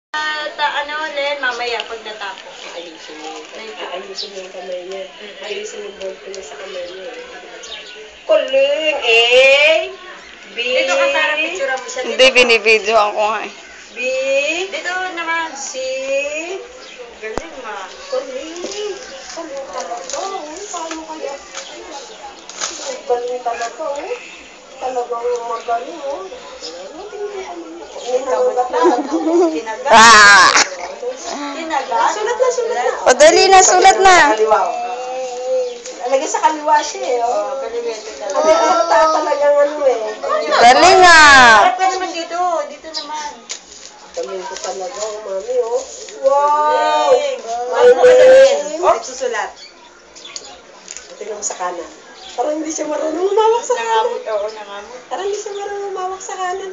Len, mamaya pag natapos. Ayusin mo yung kamay niya. Ayusin yung bolt niya sa kamay niya. Kuling, A, B. Dito ka, Sarah, picture mo siya. Hindi, binibidyo ako nga eh. B. Dito naman. C. Galing ma. Kuling. Kuling talaga. Paano kaya? Galing talaga. Talagang magaling. Tinaga. Ah! Tinaga. Sulat na. O, dali na, sulat na. Lagay sa kaliwa siya eh. Oh, kaliwete talaga. Talagang ano eh. Dali nga. Harap ka naman dito. Dito naman. Galing ko talaga, mami oh. Wow! My name. Nagsusulat. Tingnan mo sa kanan. Parang hindi siya marunong umawak sa kanan. Nangamot. Oo, nangamot. Parang hindi siya marunong umawak sa kanan.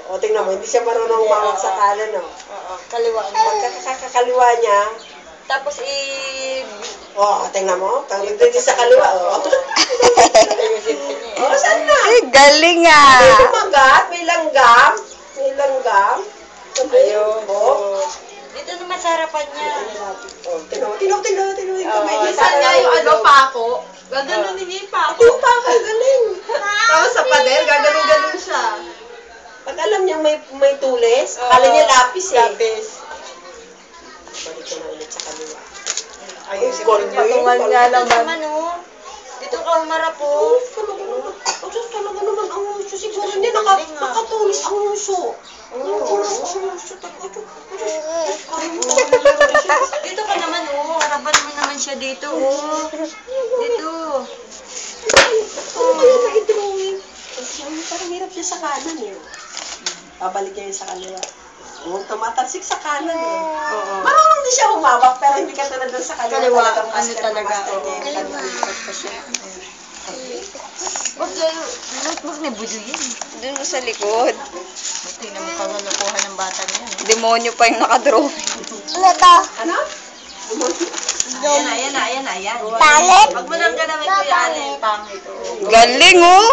O, tingnan mo, hindi siya marunong umawak sa kanan, oh. Oo, kaliwa. Pagkakakaliwa niya, Tapos tingnan mo, pag hindi sa kaliwa, ayusin ka niya eh. saan na? Ay, galing ah. May lumagat, may langgam. Ayun. Oh. Dito naman sa harapan niya. Tingnan yung kamay niya. Minsan nga yung pako, gaganunin niya yung pako. Yung pako, galing. Tapos sa pader, gaganon siya. Pag alam niya may tulis, akala niya lapis eh. Lapis. Balik ka na ulit sa kaliwa. Ayusin Gold niya. ring. Tungan nga naman oh. Dito ka umarap oh. Talaga naman ang uso. Siguro niya nakatulis ang uso. Dito ka naman oh. Harapan mo naman siya dito oh. Dito. Ano kaya na-drawing? Parang hirap siya sa kanan eh. Babalik niya yun sa kaliwa. Tumatalsik sa kanan eh. Marunong din siya humawak pero hindi ka tulad doon sa kaliwa. Kaliwa, Talagang ano master na talaga. master niya. Kaliwa pa siya. Wag notebook na budyo yan. Doon mo sa likod. Tingnan mo pang nakuha ng bata niya. Demonyo pa yung nakadrawing. Ano? Ayan na. Pangit. Wag mo lang ganamit ko yan eh. Pangit oh. Galing oh.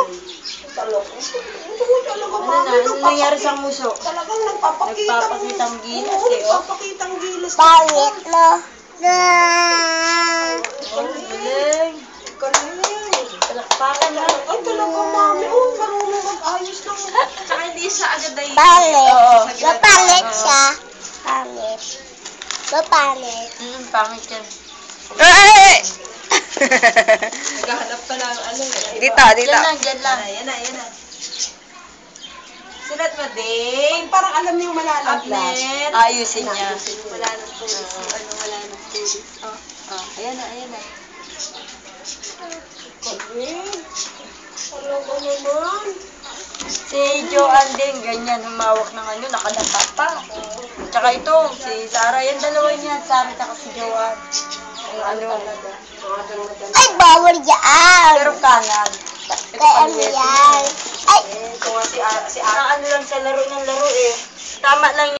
Ano nangyari sa muso? Talagang nagpapakitang gilas eh oh. Nagpapakitang gilas. Pangit no. Galing. Palakpakan na. Ay, talaga, mami. Oh, marunong mag-ayos ng... Tsaka hindi siya agad ay... Mapalit siya. Pangit. Mapalit. Pangit yan. Ay! Naghahanap pa lang ano eh. Dito. Diyan lang. Ayan na. Sulat mo, Dave. Parang alam niyo yung malalaglas. Agnet. Ayusin niya. Wala nang tulis. Wala nang tulis. Ayan na. Talaga naman. Si Joanne din, ganyan, humawak ng ano, nakadapa pa. Tsaka ito, si Sarah, yan dalawa niya, Sarah tsaka si Joanne. Yung ano, Ay, bawal yan. pero kanan. Ito Ano yan? Ay, Ito nga si Ara, ano lang sa laro ng laro eh. Tama lang